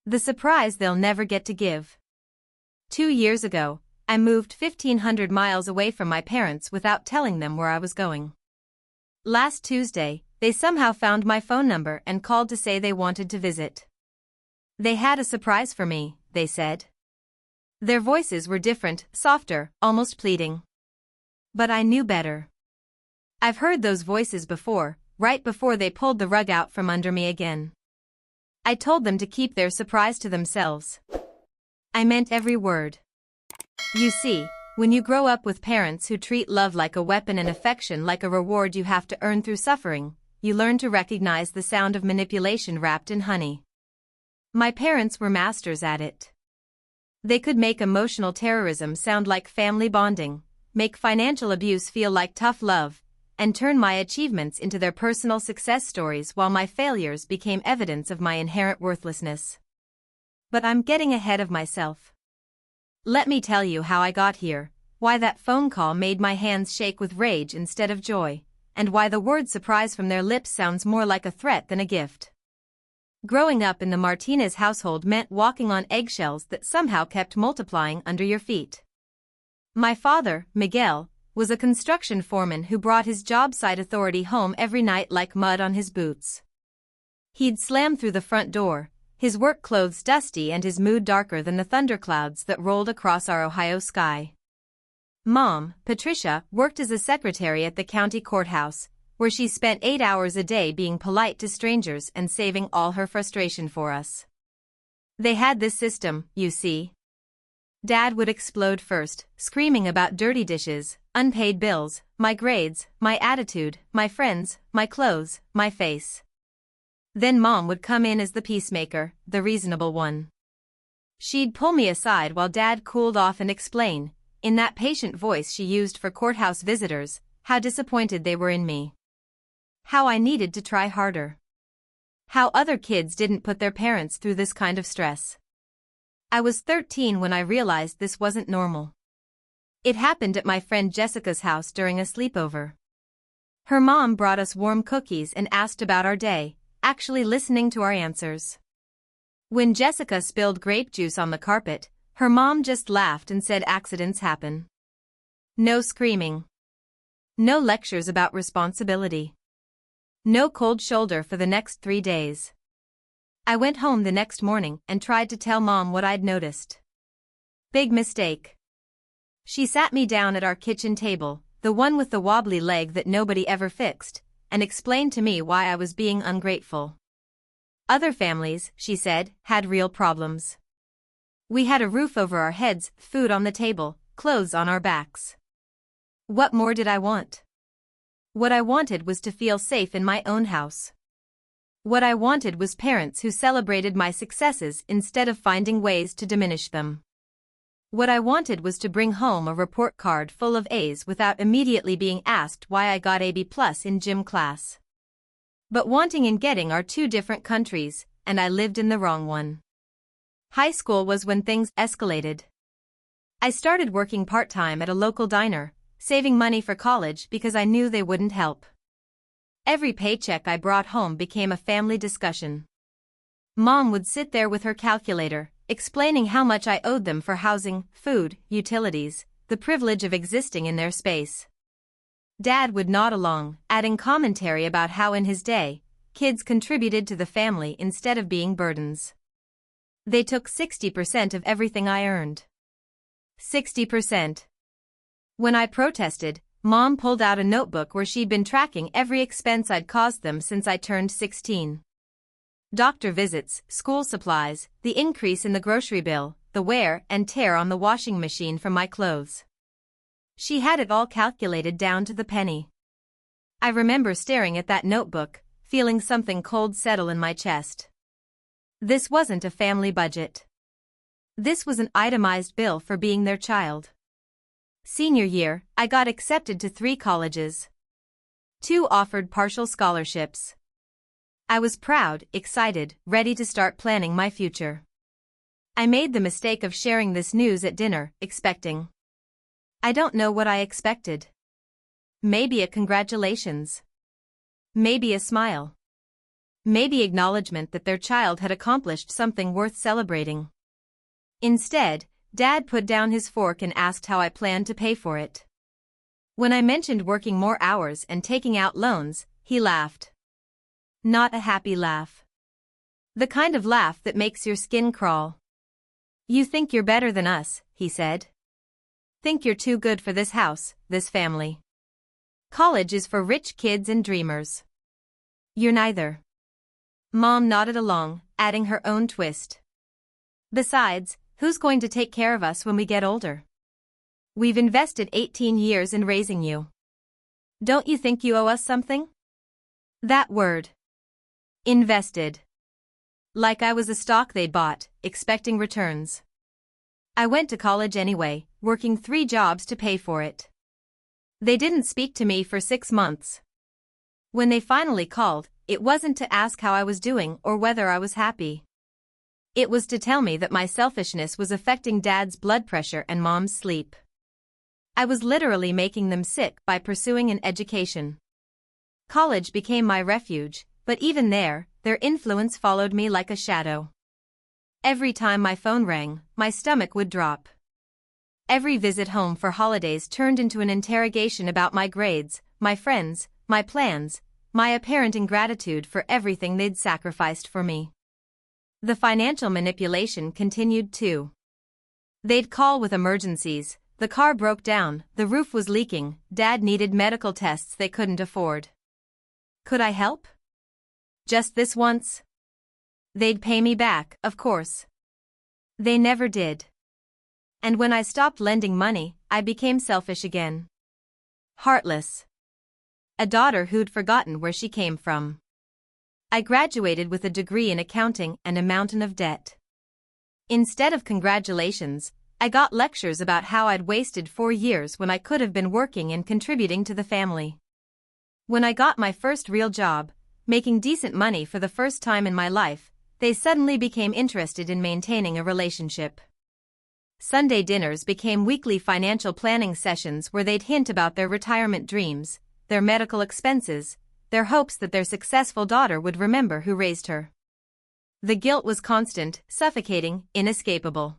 The surprise they'll never get to give. 2 years ago, I moved 1,500 miles away from my parents without telling them where I was going. Last Tuesday, they somehow found my phone number and called to say they wanted to visit. They had a surprise for me, they said. Their voices were different, softer, almost pleading. But I knew better. I've heard those voices before, right before they pulled the rug out from under me again. I told them to keep their surprise to themselves. I meant every word. You see, when you grow up with parents who treat love like a weapon and affection like a reward you have to earn through suffering, you learn to recognize the sound of manipulation wrapped in honey. My parents were masters at it. They could make emotional terrorism sound like family bonding, make financial abuse feel like tough love, and turn my achievements into their personal success stories while my failures became evidence of my inherent worthlessness. But I'm getting ahead of myself. Let me tell you how I got here, why that phone call made my hands shake with rage instead of joy, and why the word surprise from their lips sounds more like a threat than a gift. Growing up in the Martinez household meant walking on eggshells that somehow kept multiplying under your feet. My father, Miguel, was a construction foreman who brought his job site authority home every night like mud on his boots. He'd slam through the front door, his work clothes dusty and his mood darker than the thunderclouds that rolled across our Ohio sky. Mom, Patricia, worked as a secretary at the county courthouse, where she spent 8 hours a day being polite to strangers and saving all her frustration for us. They had this system, you see. Dad would explode first, screaming about dirty dishes, unpaid bills, my grades, my attitude, my friends, my clothes, my face. Then Mom would come in as the peacemaker, the reasonable one. She'd pull me aside while Dad cooled off and explain, in that patient voice she used for courthouse visitors, how disappointed they were in me. How I needed to try harder. How other kids didn't put their parents through this kind of stress. I was 13 when I realized this wasn't normal. It happened at my friend Jessica's house during a sleepover. Her mom brought us warm cookies and asked about our day, actually listening to our answers. When Jessica spilled grape juice on the carpet, her mom just laughed and said accidents happen. No screaming. No lectures about responsibility. No cold shoulder for the next 3 days. I went home the next morning and tried to tell Mom what I'd noticed. Big mistake. She sat me down at our kitchen table, the one with the wobbly leg that nobody ever fixed, and explained to me why I was being ungrateful. Other families, she said, had real problems. We had a roof over our heads, food on the table, clothes on our backs. What more did I want? What I wanted was to feel safe in my own house. What I wanted was parents who celebrated my successes instead of finding ways to diminish them. What I wanted was to bring home a report card full of A's without immediately being asked why I got a B+ in gym class. But wanting and getting are two different countries, and I lived in the wrong one. High school was when things escalated. I started working part-time at a local diner, saving money for college because I knew they wouldn't help. Every paycheck I brought home became a family discussion. Mom would sit there with her calculator, explaining how much I owed them for housing, food, utilities, the privilege of existing in their space. Dad would nod along, adding commentary about how in his day, kids contributed to the family instead of being burdens. They took 60% of everything I earned. 60%. When I protested, Mom pulled out a notebook where she'd been tracking every expense I'd caused them since I turned 16. Doctor visits, school supplies, the increase in the grocery bill, the wear and tear on the washing machine from my clothes. She had it all calculated down to the penny. I remember staring at that notebook, feeling something cold settle in my chest. This wasn't a family budget. This was an itemized bill for being their child. Senior year, I got accepted to 3 colleges. 2 offered partial scholarships. I was proud, excited, ready to start planning my future. I made the mistake of sharing this news at dinner, expecting. I don't know what I expected. Maybe a congratulations. Maybe a smile. maybe acknowledgement that their child had accomplished something worth celebrating. Instead, Dad put down his fork and asked how I planned to pay for it. When I mentioned working more hours and taking out loans, he laughed. Not a happy laugh. The kind of laugh that makes your skin crawl. You think you're better than us, he said. Think you're too good for this house, this family. College is for rich kids and dreamers. You're neither. Mom nodded along, adding her own twist. Besides, who's going to take care of us when we get older? We've invested 18 years in raising you. Don't you think you owe us something? That word. Invested. Like I was a stock they'd bought, expecting returns. I went to college anyway, working 3 jobs to pay for it. They didn't speak to me for 6 months. When they finally called, it wasn't to ask how I was doing or whether I was happy. It was to tell me that my selfishness was affecting Dad's blood pressure and Mom's sleep. I was literally making them sick by pursuing an education. College became my refuge, but even there, their influence followed me like a shadow. Every time my phone rang, my stomach would drop. Every visit home for holidays turned into an interrogation about my grades, my friends, my plans, my apparent ingratitude for everything they'd sacrificed for me. The financial manipulation continued too. They'd call with emergencies. The car broke down, the roof was leaking, Dad needed medical tests they couldn't afford. Could I help? Just this once? They'd pay me back, of course. They never did. And when I stopped lending money, I became selfish again. Heartless. A daughter who'd forgotten where she came from. I graduated with a degree in accounting and a mountain of debt. Instead of congratulations, I got lectures about how I'd wasted 4 years when I could have been working and contributing to the family. When I got my first real job, making decent money for the first time in my life, they suddenly became interested in maintaining a relationship. Sunday dinners became weekly financial planning sessions where they'd hint about their retirement dreams, their medical expenses, their hopes that their successful daughter would remember who raised her. The guilt was constant, suffocating, inescapable.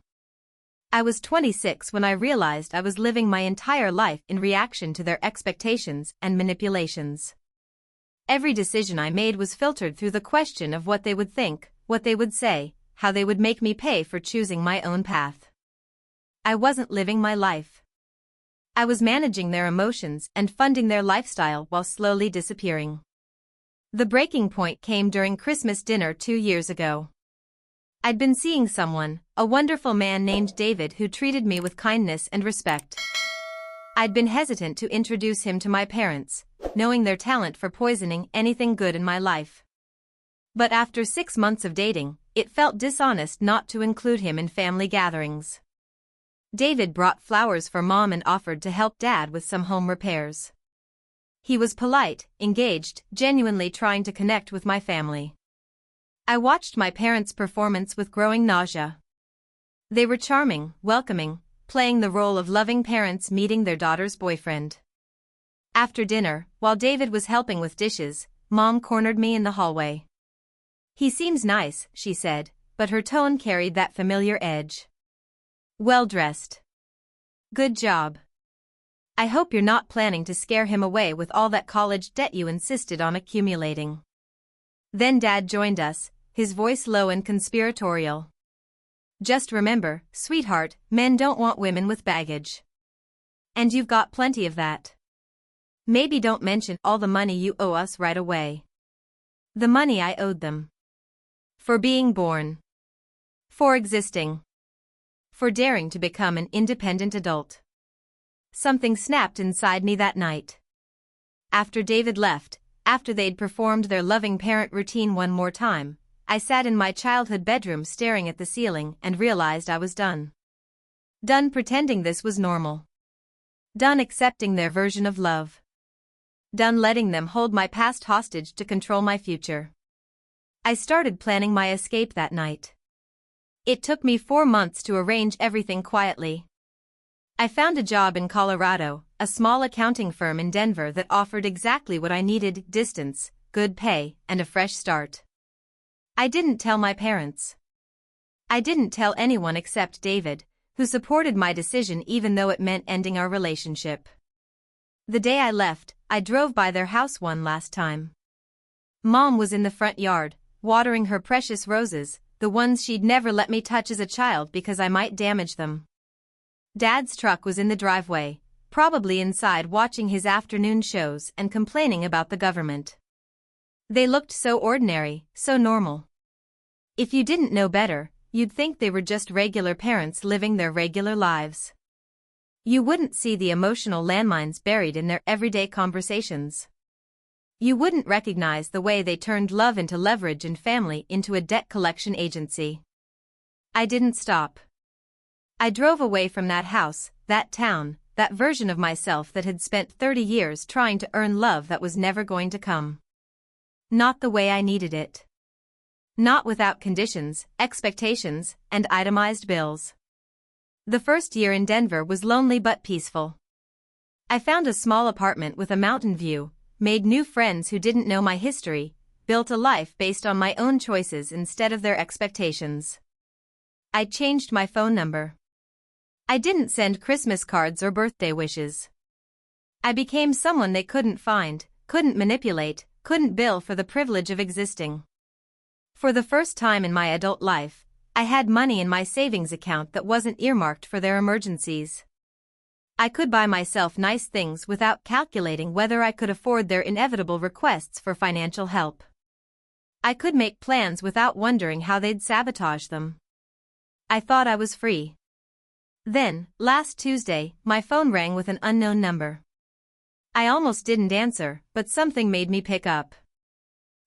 I was 26 when I realized I was living my entire life in reaction to their expectations and manipulations. Every decision I made was filtered through the question of what they would think, what they would say, how they would make me pay for choosing my own path. I wasn't living my life. I was managing their emotions and funding their lifestyle while slowly disappearing. The breaking point came during Christmas dinner 2 years ago. I'd been seeing someone, a wonderful man named David who treated me with kindness and respect. I'd been hesitant to introduce him to my parents, knowing their talent for poisoning anything good in my life. But after 6 months of dating, it felt dishonest not to include him in family gatherings. David brought flowers for Mom and offered to help Dad with some home repairs. He was polite, engaged, genuinely trying to connect with my family. I watched my parents' performance with growing nausea. They were charming, welcoming, playing the role of loving parents meeting their daughter's boyfriend. After dinner, while David was helping with dishes, Mom cornered me in the hallway. "He seems nice," she said, but her tone carried that familiar edge. "Well-dressed. Good job. I hope you're not planning to scare him away with all that college debt you insisted on accumulating." Then Dad joined us, his voice low and conspiratorial. "Just remember, sweetheart, men don't want women with baggage. And you've got plenty of that. Maybe don't mention all the money you owe us right away." The money I owed them. For being born. For existing. For daring to become an independent adult. Something snapped inside me that night. After David left, after they'd performed their loving parent routine one more time, I sat in my childhood bedroom staring at the ceiling and realized I was done. Done pretending this was normal. Done accepting their version of love. Done letting them hold my past hostage to control my future. I started planning my escape that night. It took me 4 months to arrange everything quietly. I found a job in Colorado, a small accounting firm in Denver that offered exactly what I needed: distance, good pay, and a fresh start. I didn't tell my parents. I didn't tell anyone except David, who supported my decision even though it meant ending our relationship. The day I left, I drove by their house one last time. Mom was in the front yard, watering her precious roses, the ones she'd never let me touch as a child because I might damage them. Dad's truck was in the driveway, probably inside watching his afternoon shows and complaining about the government. They looked so ordinary, so normal. If you didn't know better, you'd think they were just regular parents living their regular lives. You wouldn't see the emotional landmines buried in their everyday conversations. You wouldn't recognize the way they turned love into leverage and family into a debt collection agency. I didn't stop. I drove away from that house, that town, that version of myself that had spent 30 years trying to earn love that was never going to come. Not the way I needed it. Not without conditions, expectations, and itemized bills. The first year in Denver was lonely but peaceful. I found a small apartment with a mountain view, made new friends who didn't know my history, built a life based on my own choices instead of their expectations. I changed my phone number. I didn't send Christmas cards or birthday wishes. I became someone they couldn't find, couldn't manipulate, couldn't bill for the privilege of existing. For the first time in my adult life, I had money in my savings account that wasn't earmarked for their emergencies. I could buy myself nice things without calculating whether I could afford their inevitable requests for financial help. I could make plans without wondering how they'd sabotage them. I thought I was free. Then, last Tuesday, my phone rang with an unknown number. I almost didn't answer, but something made me pick up.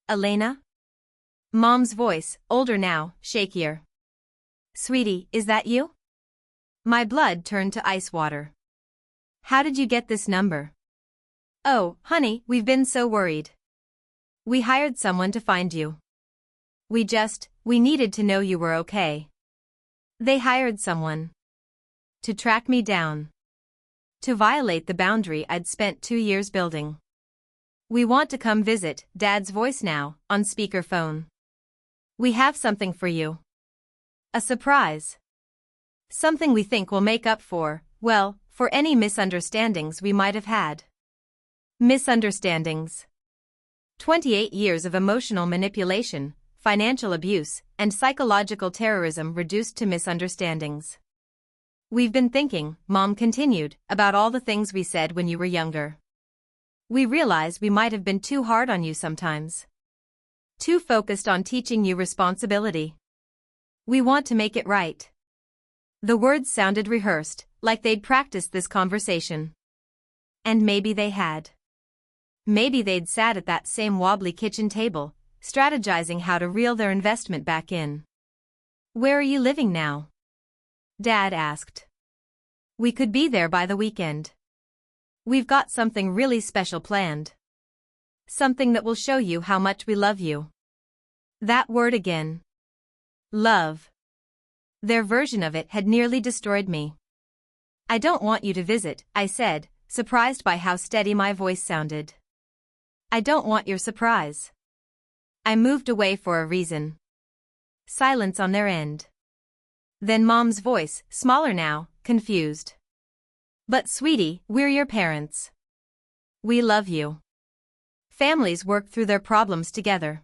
Elena? Mom's voice, older now, shakier. Sweetie, is that you? My blood turned to ice water. How did you get this number? Oh, honey, we've been so worried. We hired someone to find you. We needed to know you were okay. They hired someone. To track me down. To violate the boundary I'd spent 2 years building. We want to come visit, Dad's voice now, on speakerphone. We have something for you. A surprise. Something we think will make up for, well, for any misunderstandings we might have had. Misunderstandings. 28 years of emotional manipulation, financial abuse, and psychological terrorism reduced to misunderstandings. We've been thinking, Mom continued, about all the things we said when you were younger. We realize we might have been too hard on you sometimes. Too focused on teaching you responsibility. We want to make it right. The words sounded rehearsed, like they'd practiced this conversation. And maybe they had. Maybe they'd sat at that same wobbly kitchen table, strategizing how to reel their investment back in. Where are you living now? Dad asked. We could be there by the weekend. We've got something really special planned. Something that will show you how much we love you. That word again. Love. Their version of it had nearly destroyed me. I don't want you to visit, I said, surprised by how steady my voice sounded. I don't want your surprise. I moved away for a reason. Silence on their end. Then Mom's voice, smaller now, confused. But sweetie, we're your parents. We love you. Families work through their problems together.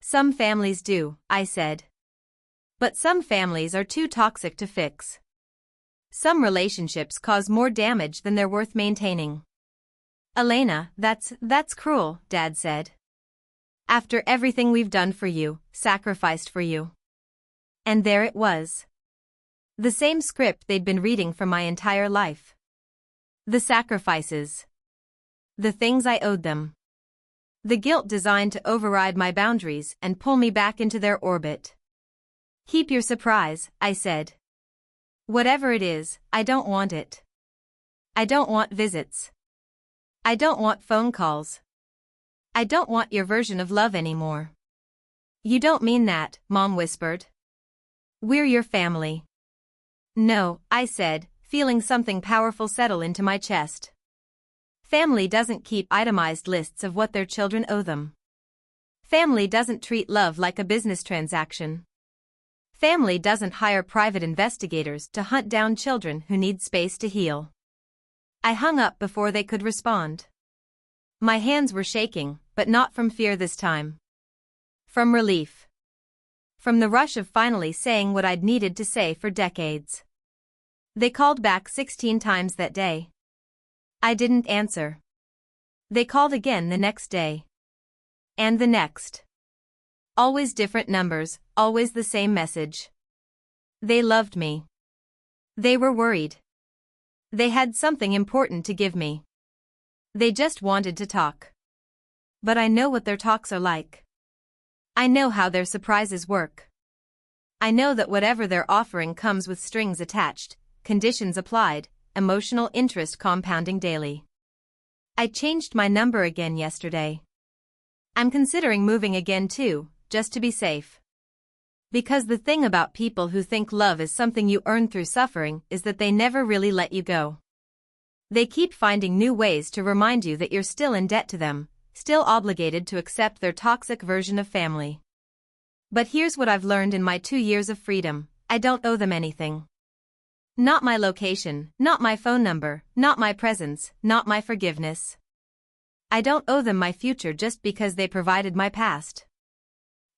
Some families do, I said. But some families are too toxic to fix. Some relationships cause more damage than they're worth maintaining. Elena, that's cruel, Dad said. After everything we've done for you, sacrificed for you. And there it was. The same script they'd been reading for my entire life. The sacrifices. The things I owed them. The guilt designed to override my boundaries and pull me back into their orbit. Keep your surprise, I said. Whatever it is, I don't want it. I don't want visits. I don't want phone calls. I don't want your version of love anymore. You don't mean that, Mom whispered. We're your family. No, I said, feeling something powerful settle into my chest. Family doesn't keep itemized lists of what their children owe them. Family doesn't treat love like a business transaction. Family doesn't hire private investigators to hunt down children who need space to heal. I hung up before they could respond. My hands were shaking, but not from fear this time. From relief. From the rush of finally saying what I'd needed to say for decades. They called back 16 times that day. I didn't answer. They called again the next day. And the next. Always different numbers, always the same message. They loved me. They were worried. They had something important to give me. They just wanted to talk. But I know what their talks are like. I know how their surprises work. I know that whatever they're offering comes with strings attached, conditions applied, emotional interest compounding daily. I changed my number again yesterday. I'm considering moving again too, just to be safe. Because the thing about people who think love is something you earn through suffering is that they never really let you go. They keep finding new ways to remind you that you're still in debt to them, still obligated to accept their toxic version of family. But here's what I've learned in my 2 years of freedom: I don't owe them anything. Not my location, not my phone number, not my presence, not my forgiveness. I don't owe them my future just because they provided my past.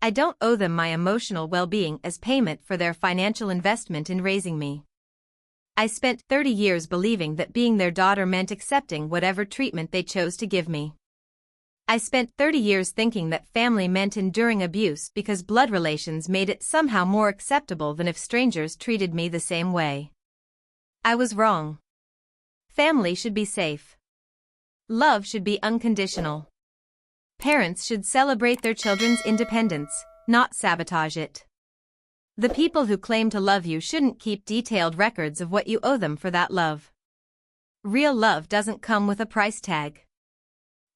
I don't owe them my emotional well-being as payment for their financial investment in raising me. I spent 30 years believing that being their daughter meant accepting whatever treatment they chose to give me. I spent 30 years thinking that family meant enduring abuse because blood relations made it somehow more acceptable than if strangers treated me the same way. I was wrong. Family should be safe. Love should be unconditional. Parents should celebrate their children's independence, not sabotage it. The people who claim to love you shouldn't keep detailed records of what you owe them for that love. Real love doesn't come with a price tag.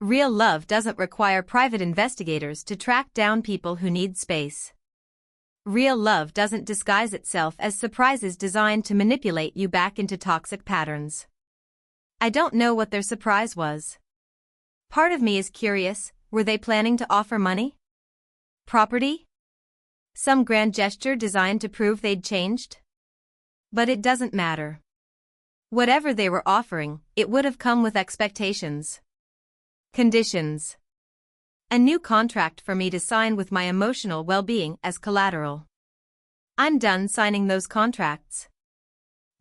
Real love doesn't require private investigators to track down people who need space. Real love doesn't disguise itself as surprises designed to manipulate you back into toxic patterns. I don't know what their surprise was. Part of me is curious, were they planning to offer money? Property? Some grand gesture designed to prove they'd changed? But it doesn't matter. Whatever they were offering, it would have come with expectations. Conditions. A new contract for me to sign with my emotional well-being as collateral. I'm done signing those contracts.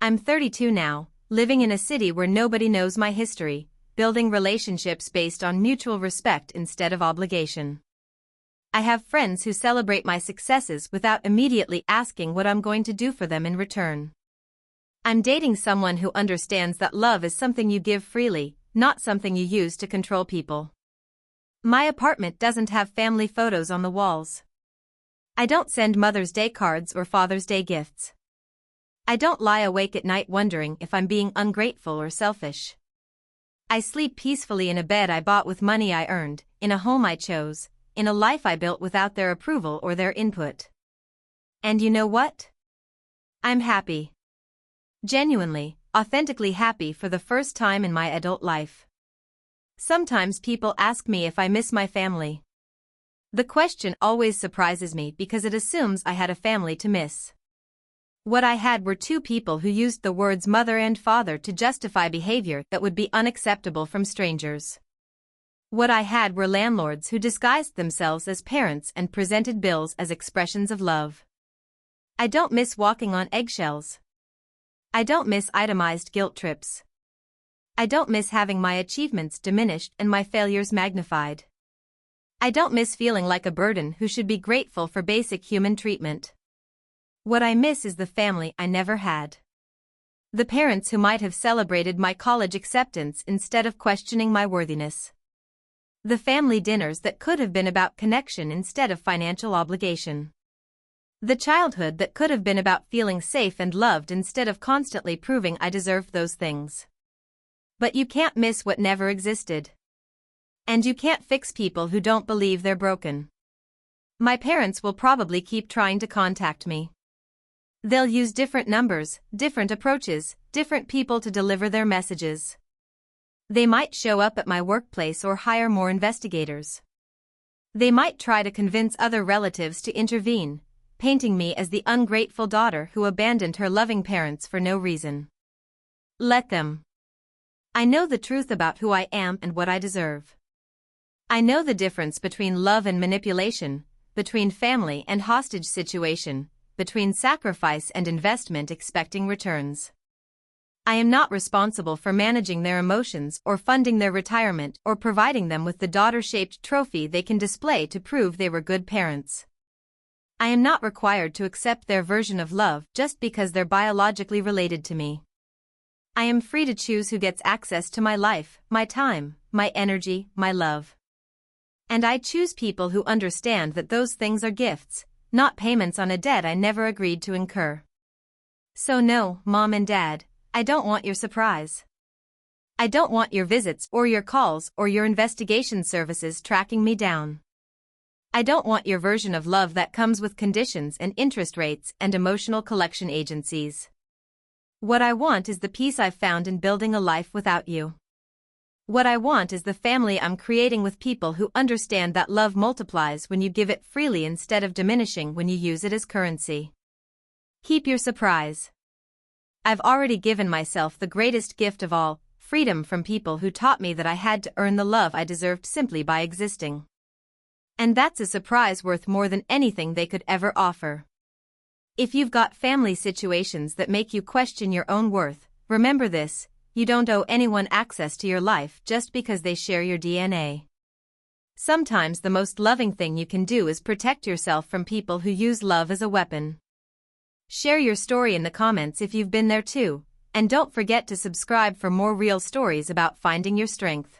I'm 32 now, living in a city where nobody knows my history, building relationships based on mutual respect instead of obligation. I have friends who celebrate my successes without immediately asking what I'm going to do for them in return. I'm dating someone who understands that love is something you give freely, not something you use to control people. My apartment doesn't have family photos on the walls. I don't send Mother's Day cards or Father's Day gifts. I don't lie awake at night wondering if I'm being ungrateful or selfish. I sleep peacefully in a bed I bought with money I earned, in a home I chose, in a life I built without their approval or their input. And you know what? I'm happy. Genuinely, authentically happy for the first time in my adult life. Sometimes people ask me if I miss my family. The question always surprises me because it assumes I had a family to miss. What I had were two people who used the words mother and father to justify behavior that would be unacceptable from strangers. What I had were landlords who disguised themselves as parents and presented bills as expressions of love. I don't miss walking on eggshells. I don't miss itemized guilt trips. I don't miss having my achievements diminished and my failures magnified. I don't miss feeling like a burden who should be grateful for basic human treatment. What I miss is the family I never had. The parents who might have celebrated my college acceptance instead of questioning my worthiness. The family dinners that could have been about connection instead of financial obligation. The childhood that could have been about feeling safe and loved instead of constantly proving I deserved those things. But you can't miss what never existed. And you can't fix people who don't believe they're broken. My parents will probably keep trying to contact me. They'll use different numbers, different approaches, different people to deliver their messages. They might show up at my workplace or hire more investigators. They might try to convince other relatives to intervene, painting me as the ungrateful daughter who abandoned her loving parents for no reason. Let them. I know the truth about who I am and what I deserve. I know the difference between love and manipulation, between family and hostage situation, between sacrifice and investment expecting returns. I am not responsible for managing their emotions or funding their retirement or providing them with the daughter-shaped trophy they can display to prove they were good parents. I am not required to accept their version of love just because they're biologically related to me. I am free to choose who gets access to my life, my time, my energy, my love. And I choose people who understand that those things are gifts, not payments on a debt I never agreed to incur. So no, Mom and Dad, I don't want your surprise. I don't want your visits or your calls or your investigation services tracking me down. I don't want your version of love that comes with conditions and interest rates and emotional collection agencies. What I want is the peace I've found in building a life without you. What I want is the family I'm creating with people who understand that love multiplies when you give it freely instead of diminishing when you use it as currency. Keep your surprise. I've already given myself the greatest gift of all, freedom from people who taught me that I had to earn the love I deserved simply by existing. And that's a surprise worth more than anything they could ever offer. If you've got family situations that make you question your own worth, remember this: you don't owe anyone access to your life just because they share your DNA. Sometimes the most loving thing you can do is protect yourself from people who use love as a weapon. Share your story in the comments if you've been there too, and don't forget to subscribe for more real stories about finding your strength.